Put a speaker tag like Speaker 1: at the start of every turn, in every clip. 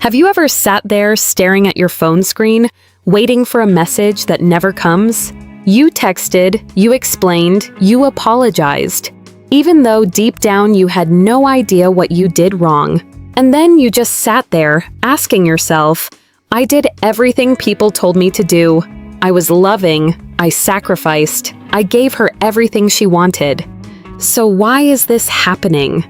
Speaker 1: Have you ever sat there staring at your phone screen, waiting for a message that never comes? You texted, you explained, you apologized, even though deep down you had no idea what you did wrong. And then you just sat there, asking yourself, I did everything people told me to do. I was loving, I sacrificed, I gave her everything she wanted. So why is this happening?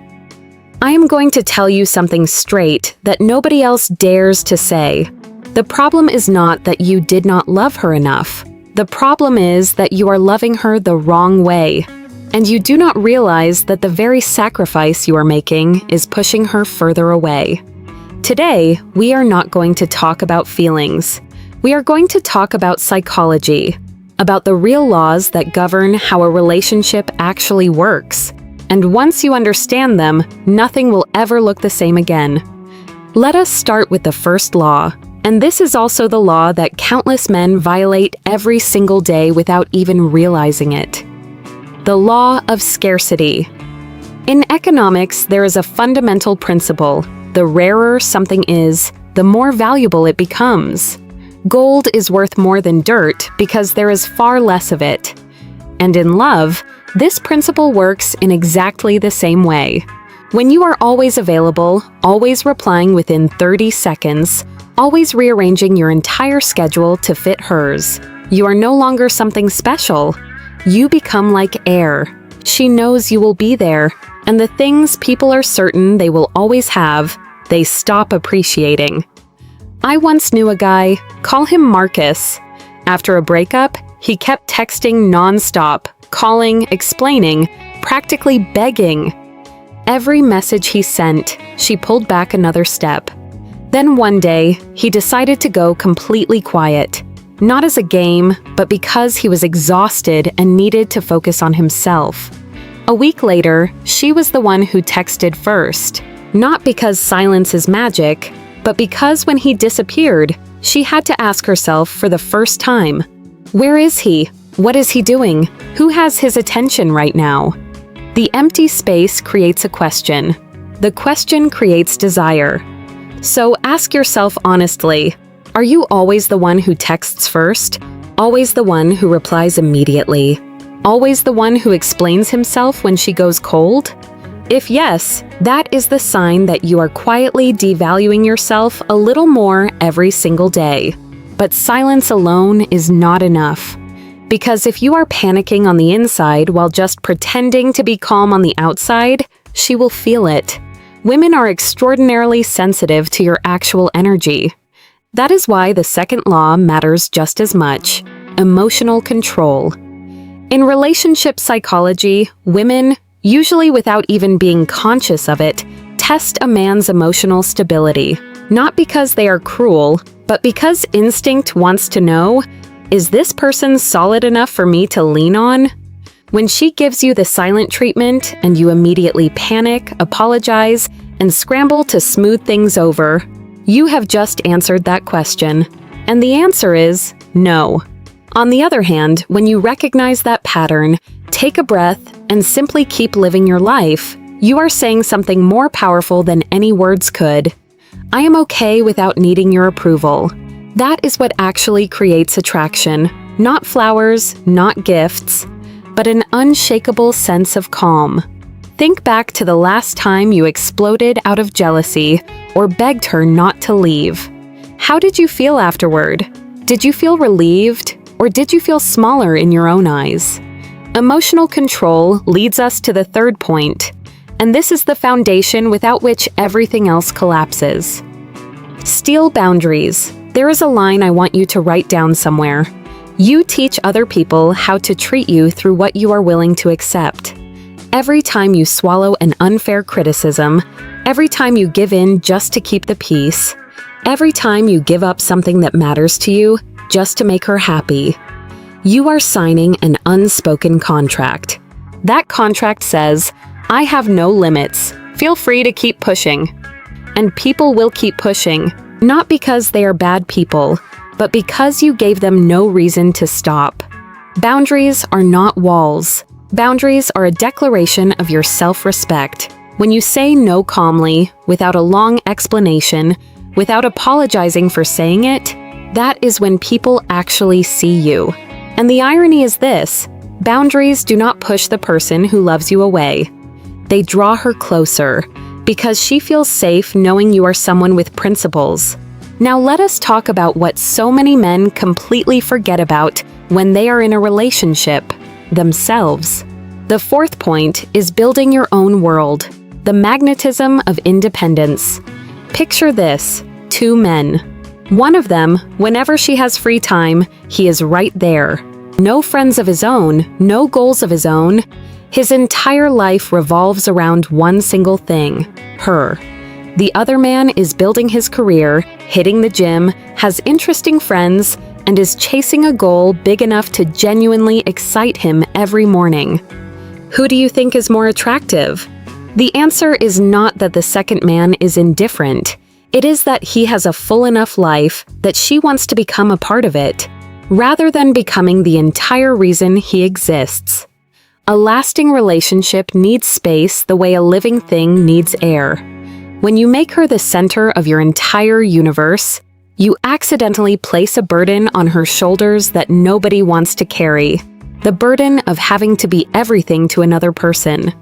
Speaker 1: I am going to tell you something straight that nobody else dares to say. The problem is not that you did not love her enough. The problem is that you are loving her the wrong way, and you do not realize that the very sacrifice you are making is pushing her further away. Today, we are not going to talk about feelings. We are going to talk about psychology, about the real laws that govern how a relationship actually works. And once you understand them, nothing will ever look the same again. Let us start with the first law, and this is also the law that countless men violate every single day without even realizing it. The Law of Scarcity. In economics, there is a fundamental principle. The rarer something is, the more valuable it becomes. Gold is worth more than dirt because there is far less of it. And in love, this principle works in exactly the same way. When you are always available, always replying within 30 seconds, always rearranging your entire schedule to fit hers, you are no longer something special. You become like air. She knows you will be there, and the things people are certain they will always have, they stop appreciating. I once knew a guy, call him Marcus. After a breakup, he kept texting nonstop, calling, explaining, practically begging. Every message he sent, she pulled back another step. Then one day, he decided to go completely quiet. Not as a game, but because he was exhausted and needed to focus on himself. A week later, she was the one who texted first. Not because silence is magic, but because when he disappeared, she had to ask herself for the first time, where is he? What is he doing? Who has his attention right now? The empty space creates a question. The question creates desire. So ask yourself honestly, are you always the one who texts first? Always the one who replies immediately? Always the one who explains himself when she goes cold? If yes, that is the sign that you are quietly devaluing yourself a little more every single day. But silence alone is not enough. Because if you are panicking on the inside while just pretending to be calm on the outside, she will feel it. Women are extraordinarily sensitive to your actual energy. That is why the second law matters just as much: emotional control. In relationship psychology, women, usually without even being conscious of it, test a man's emotional stability, not because they are cruel, but because instinct wants to know, is this person solid enough for me to lean on? When she gives you the silent treatment and you immediately panic, apologize, and scramble to smooth things over, you have just answered that question. And the answer is no. On the other hand, when you recognize that pattern, take a breath, and simply keep living your life, you are saying something more powerful than any words could. I am okay without needing your approval. That is what actually creates attraction. Not flowers, not gifts, but an unshakable sense of calm. Think back to the last time you exploded out of jealousy or begged her not to leave. How did you feel afterward? Did you feel relieved, or did you feel smaller in your own eyes? Emotional control leads us to the third point, and this is the foundation without which everything else collapses. Steal boundaries. There is a line I want you to write down somewhere. You teach other people how to treat you through what you are willing to accept. Every time you swallow an unfair criticism, every time you give in just to keep the peace, every time you give up something that matters to you just to make her happy, you are signing an unspoken contract. That contract says, I have no limits. Feel free to keep pushing. And people will keep pushing, not because they are bad people, but because you gave them no reason to stop. Boundaries are not walls. Boundaries are a declaration of your self-respect. When you say no calmly, without a long explanation, without apologizing for saying it, that is when people actually see you. And the irony is this: boundaries do not push the person who loves you away. They draw her closer, because she feels safe knowing you are someone with principles. Now let us talk about what so many men completely forget about when they are in a relationship: themselves. The fourth point is building your own world, the magnetism of independence. Picture this: two men. One of them, whenever she has free time, he is right there. No friends of his own, no goals of his own. His entire life revolves around one single thing: her. The other man is building his career, hitting the gym, has interesting friends, and is chasing a goal big enough to genuinely excite him every morning. Who do you think is more attractive? The answer is not that the second man is indifferent. It is that he has a full enough life that she wants to become a part of it, rather than becoming the entire reason he exists. A lasting relationship needs space the way a living thing needs air. When you make her the center of your entire universe, you accidentally place a burden on her shoulders that nobody wants to carry. The burden of having to be everything to another person.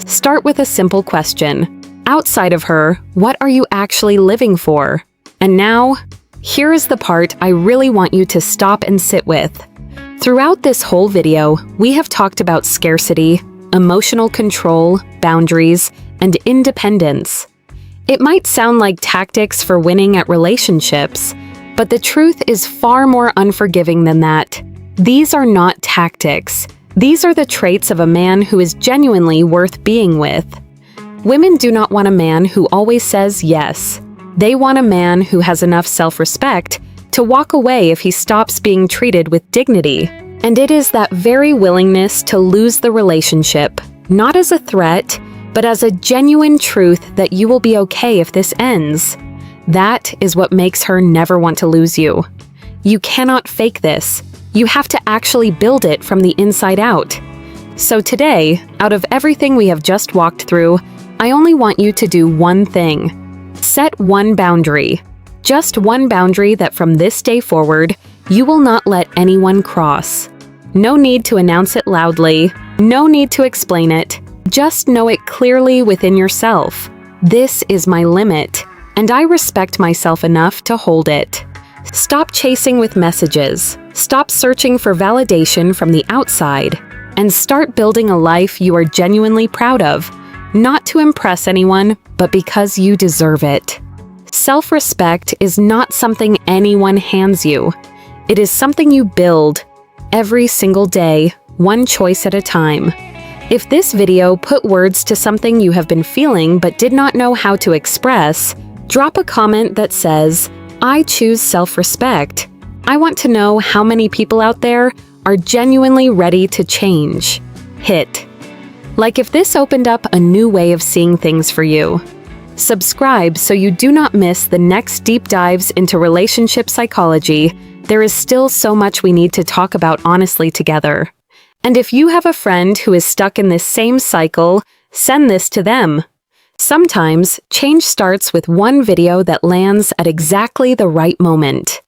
Speaker 1: Start with a simple question. Outside of her, what are you actually living for? And now, here is the part I really want you to stop and sit with. Throughout this whole video, we have talked about scarcity, emotional control, boundaries, and independence. It might sound like tactics for winning at relationships, but the truth is far more unforgiving than that. These are not tactics. These are the traits of a man who is genuinely worth being with. Women do not want a man who always says yes. They want a man who has enough self-respect to walk away if he stops being treated with dignity. And it is that very willingness to lose the relationship, not as a threat, but as a genuine truth that you will be okay if this ends. That is what makes her never want to lose you. You cannot fake this. You have to actually build it from the inside out. So today, out of everything we have just walked through, I only want you to do one thing. Set one boundary. Just one boundary that from this day forward, you will not let anyone cross. No need to announce it loudly. No need to explain it. Just know it clearly within yourself. This is my limit, and I respect myself enough to hold it. Stop chasing with messages. Stop searching for validation from the outside, and start building a life you are genuinely proud of, not to impress anyone, but because you deserve it. Self-respect is not something anyone hands you. It is something you build every single day, one choice at a time. If this video put words to something you have been feeling but did not know how to express, drop a comment that says, "I choose self-respect." I want to know how many people out there are genuinely ready to change. Hit. Like if this opened up a new way of seeing things for you. Subscribe so you do not miss the next deep dives into relationship psychology. There is still so much we need to talk about honestly together. And if you have a friend who is stuck in this same cycle, send this to them. Sometimes, change starts with one video that lands at exactly the right moment.